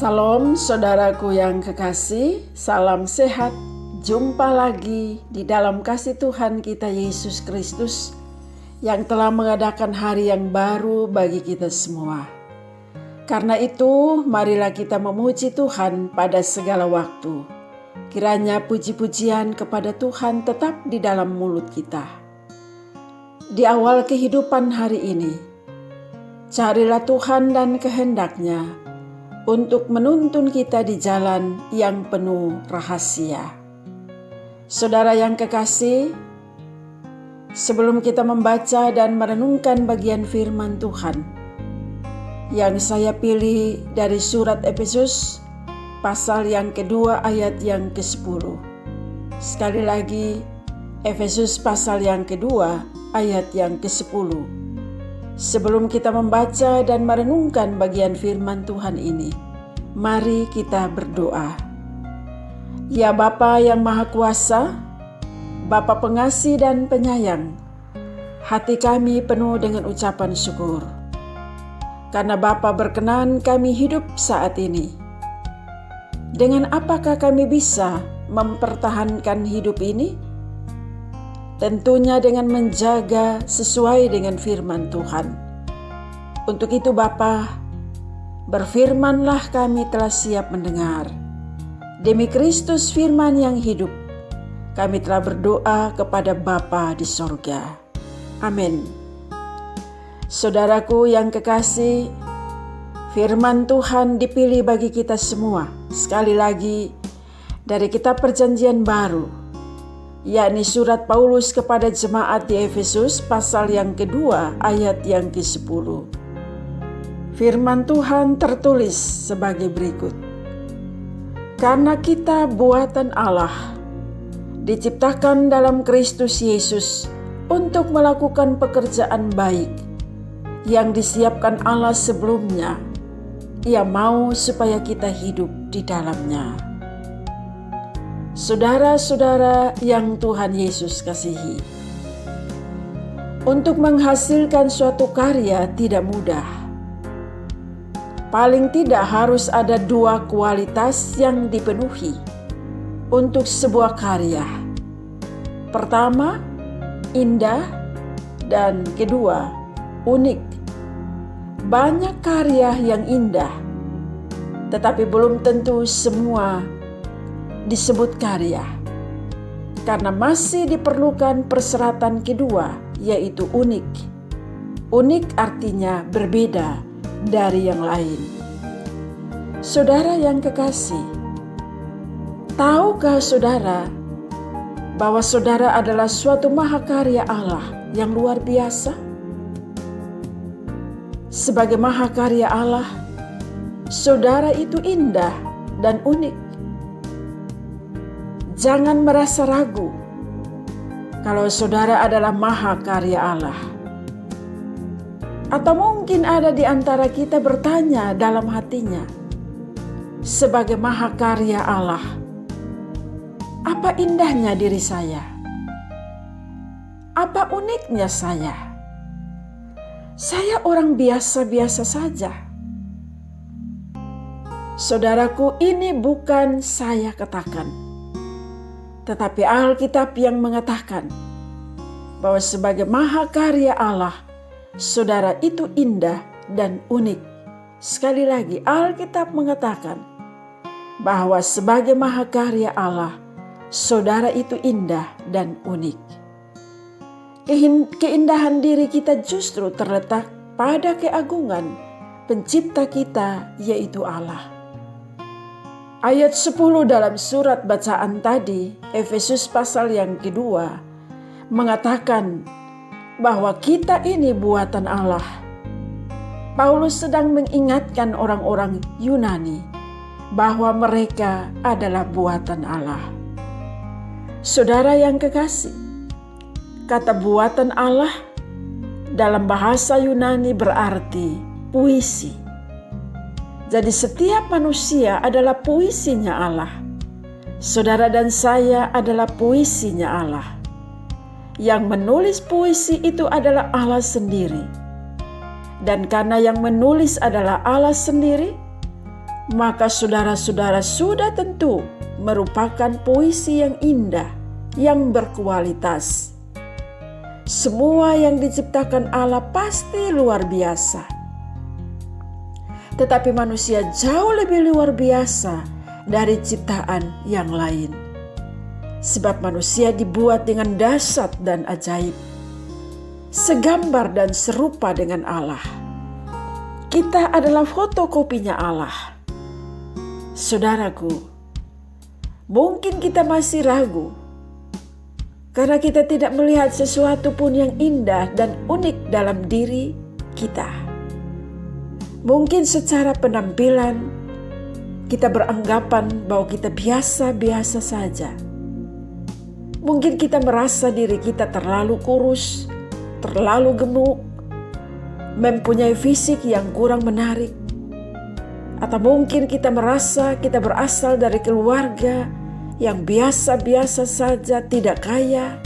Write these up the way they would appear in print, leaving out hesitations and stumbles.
Salam saudaraku yang kekasih, salam sehat. Jumpa lagi di dalam kasih Tuhan kita Yesus Kristus yang telah mengadakan hari yang baru bagi kita semua. Karena itu, marilah kita memuji Tuhan pada segala waktu. Kiranya puji-pujian kepada Tuhan tetap di dalam mulut kita. Di awal kehidupan hari ini, carilah Tuhan dan kehendak-Nya untuk menuntun kita di jalan yang penuh rahasia. Saudara yang kekasih, sebelum kita membaca dan merenungkan bagian firman Tuhan yang saya pilih dari surat Efesus pasal yang kedua ayat yang ke-10. Sekali lagi, Efesus pasal yang kedua ayat yang ke-10. Sebelum kita membaca dan merenungkan bagian firman Tuhan ini, mari kita berdoa. Ya Bapa yang Maha Kuasa, Bapa pengasih dan penyayang, hati kami penuh dengan ucapan syukur. Karena Bapa berkenan kami hidup saat ini. Dengan apakah kami bisa mempertahankan hidup ini? Tentunya dengan menjaga sesuai dengan firman Tuhan. Untuk itu Bapa, berfirmanlah kami telah siap mendengar. Demi Kristus firman yang hidup, kami telah berdoa kepada Bapa di sorga. Amin. Saudaraku yang kekasih, firman Tuhan dipilih bagi kita semua. Sekali lagi, dari kitab Perjanjian Baru, yakni surat Paulus kepada jemaat di Efesus pasal yang kedua ayat yang ke-10. Firman Tuhan tertulis sebagai berikut. Karena kita buatan Allah, diciptakan dalam Kristus Yesus untuk melakukan pekerjaan baik yang disiapkan Allah sebelumnya. Ia mau supaya kita hidup di dalamnya. Saudara-saudara yang Tuhan Yesus kasihi, untuk menghasilkan suatu karya tidak mudah. Paling tidak harus ada dua kualitas yang dipenuhi untuk sebuah karya. Pertama, indah, dan kedua, unik. Banyak karya yang indah, tetapi belum tentu semua disebut karya. Karena masih diperlukan persyaratan kedua, yaitu unik. Unik artinya berbeda dari yang lain. Saudara yang kekasih, tahukah saudara bahwa saudara adalah suatu mahakarya Allah yang luar biasa? Sebagai mahakarya Allah, saudara itu indah dan unik. Jangan merasa ragu kalau saudara adalah mahakarya Allah. Atau mungkin ada di antara kita bertanya dalam hatinya, sebagai mahakarya Allah, apa indahnya diri saya? Apa uniknya saya? Saya orang biasa-biasa saja. Saudaraku, ini bukan saya katakan, tetapi Alkitab yang mengatakan bahwa sebagai mahakarya Allah, saudara itu indah dan unik. Sekali lagi, Alkitab mengatakan bahwa sebagai mahakarya Allah, saudara itu indah dan unik. Keindahan diri kita justru terletak pada keagungan pencipta kita, yaitu Allah. Ayat 10 dalam surat bacaan tadi, Efesus pasal yang kedua, mengatakan bahwa kita ini buatan Allah. Paulus sedang mengingatkan orang-orang Yunani bahwa mereka adalah buatan Allah. Saudara yang kekasih, kata buatan Allah dalam bahasa Yunani berarti puisi. Jadi setiap manusia adalah puisinya Allah. Saudara dan saya adalah puisinya Allah. Yang menulis puisi itu adalah Allah sendiri. Dan karena yang menulis adalah Allah sendiri, maka saudara-saudara sudah tentu merupakan puisi yang indah, yang berkualitas. Semua yang diciptakan Allah pasti luar biasa. Tetapi manusia jauh lebih luar biasa dari ciptaan yang lain. Sebab manusia dibuat dengan dahsyat dan ajaib, segambar dan serupa dengan Allah. Kita adalah fotokopinya Allah. Saudaraku, mungkin kita masih ragu karena kita tidak melihat sesuatu pun yang indah dan unik dalam diri kita. Mungkin secara penampilan kita beranggapan bahwa kita biasa-biasa saja. Mungkin kita merasa diri kita terlalu kurus, terlalu gemuk, mempunyai fisik yang kurang menarik. Atau mungkin kita merasa kita berasal dari keluarga yang biasa-biasa saja, tidak kaya.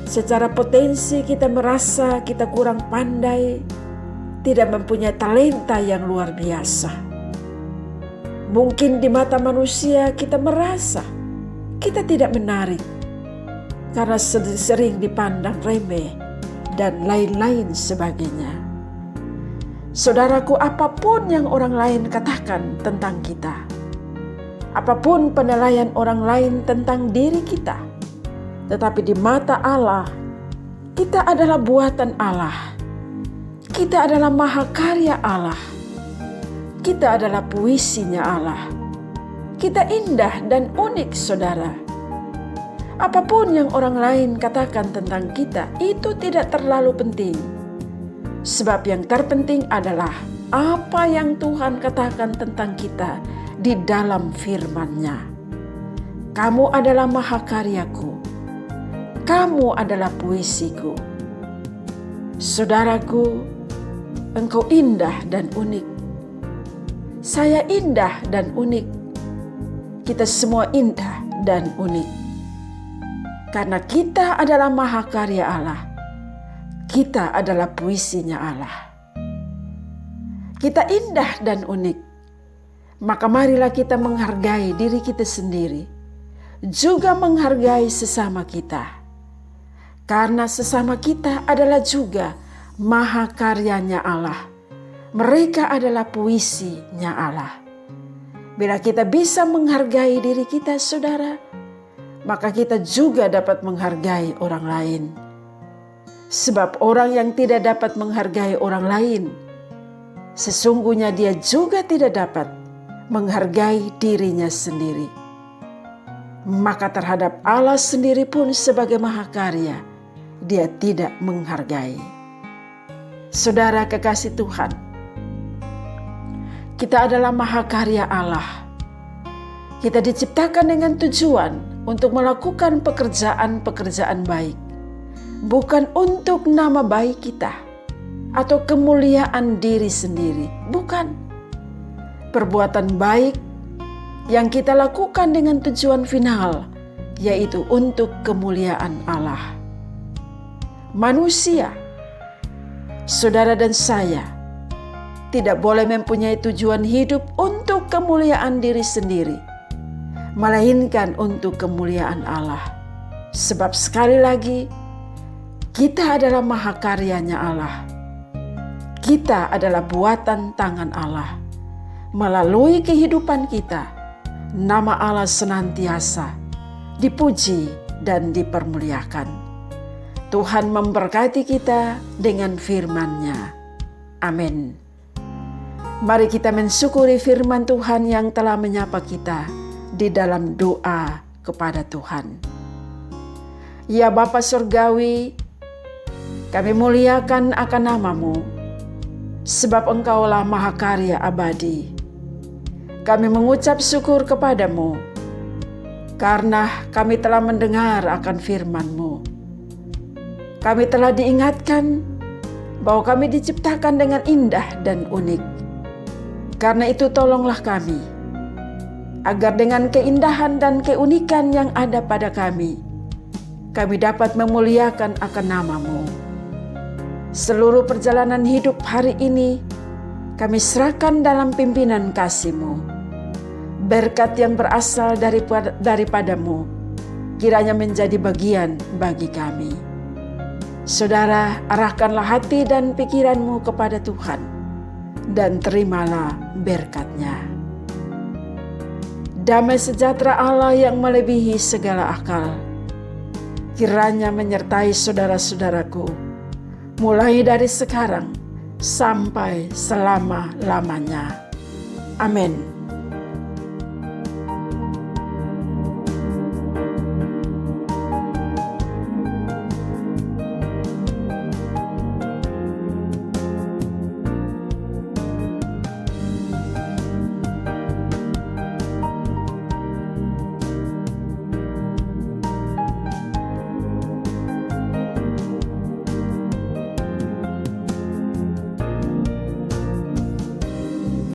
Secara potensi kita merasa kita kurang pandai, tidak mempunyai talenta yang luar biasa. Mungkin di mata manusia kita merasa kita tidak menarik karena sering dipandang remeh dan lain-lain sebagainya. Saudaraku, apapun yang orang lain katakan tentang kita, apapun penilaian orang lain tentang diri kita, tetapi di mata Allah, kita adalah buatan Allah. Kita adalah mahakarya Allah. Kita adalah puisinya Allah. Kita indah dan unik, saudara. Apapun yang orang lain katakan tentang kita, itu tidak terlalu penting. Sebab yang terpenting adalah apa yang Tuhan katakan tentang kita di dalam firman-Nya. Kamu adalah mahakaryaku. Kamu adalah puisiku. Saudaraku, engkau indah dan unik. Saya indah dan unik. Kita semua indah dan unik. Karena kita adalah mahakarya Allah. Kita adalah puisinya Allah. Kita indah dan unik. Maka marilah kita menghargai diri kita sendiri, juga menghargai sesama kita. Karena sesama kita adalah juga mahakaryanya Allah. Mereka adalah puisinya Allah. Bila kita bisa menghargai diri kita, saudara, maka kita juga dapat menghargai orang lain. Sebab orang yang tidak dapat menghargai orang lain, sesungguhnya dia juga tidak dapat menghargai dirinya sendiri. Maka terhadap Allah sendiri pun sebagai mahakarya, dia tidak menghargai. Saudara kekasih Tuhan, kita adalah mahakarya Allah. Kita diciptakan dengan tujuan untuk melakukan pekerjaan-pekerjaan baik. Bukan untuk nama baik kita atau kemuliaan diri sendiri. Bukan. Perbuatan baik yang kita lakukan dengan tujuan final, yaitu untuk kemuliaan Allah. Manusia, saudara dan saya, tidak boleh mempunyai tujuan hidup untuk kemuliaan diri sendiri, melainkan untuk kemuliaan Allah. Sebab sekali lagi, kita adalah mahakaryanya Allah. Kita adalah buatan tangan Allah. Melalui kehidupan kita, nama Allah senantiasa dipuji dan dipermuliakan. Tuhan memberkati kita dengan firman-Nya. Amin. Mari kita mensyukuri firman Tuhan yang telah menyapa kita di dalam doa kepada Tuhan. Ya Bapa Surgawi, kami muliakan akan nama-Mu, sebab Engkaulah mahakarya abadi. Kami mengucap syukur kepada-Mu, karena kami telah mendengar akan firman-Mu. Kami telah diingatkan bahwa kami diciptakan dengan indah dan unik. Karena itu tolonglah kami, agar dengan keindahan dan keunikan yang ada pada kami dapat memuliakan akan nama-Mu. Seluruh perjalanan hidup hari ini, kami serahkan dalam pimpinan kasih-Mu. Berkat yang berasal daripadamu kiranya menjadi bagian bagi kami. Saudara, arahkanlah hati dan pikiranmu kepada Tuhan, dan terimalah berkat-Nya. Damai sejahtera Allah yang melebihi segala akal, kiranya menyertai saudara-saudaraku, mulai dari sekarang sampai selama-lamanya. Amin.